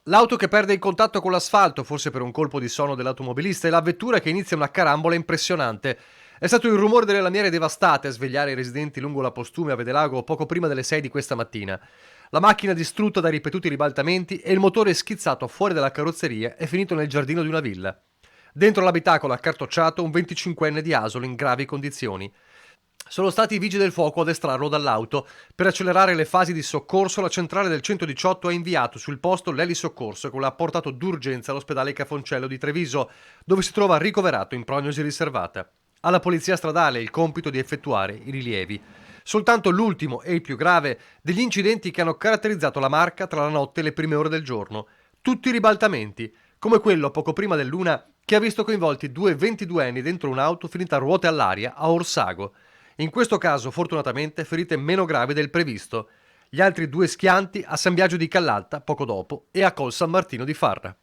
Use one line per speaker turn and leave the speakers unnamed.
L'auto che perde il contatto con l'asfalto, forse per un colpo di sonno dell'automobilista, e la vettura che inizia una carambola impressionante. È stato il rumore delle lamiere devastate a svegliare i residenti lungo la Postume a Vedelago poco prima delle 6 di questa mattina. La macchina distrutta da ripetuti ribaltamenti e il motore schizzato fuori dalla carrozzeria è finito nel giardino di una villa. Dentro l'abitacolo accartocciato un 25enne di Asolo in gravi condizioni. Sono stati i vigili del fuoco ad estrarlo dall'auto. Per accelerare le fasi di soccorso, la centrale del 118 ha inviato sul posto l'elisoccorso che l'ha portato d'urgenza all'ospedale Cafoncello di Treviso, dove si trova ricoverato in prognosi riservata. Alla polizia stradale il compito di effettuare i rilievi. Soltanto l'ultimo e il più grave degli incidenti che hanno caratterizzato la Marca tra la notte e le prime ore del giorno. Tutti ribaltamenti, come quello poco prima dell'una che ha visto coinvolti due 22enni dentro un'auto finita a ruote all'aria a Orsago. In questo caso, fortunatamente, ferite meno gravi del previsto. Gli altri due schianti a San Biagio di Callalta poco dopo e a Col San Martino di Farra.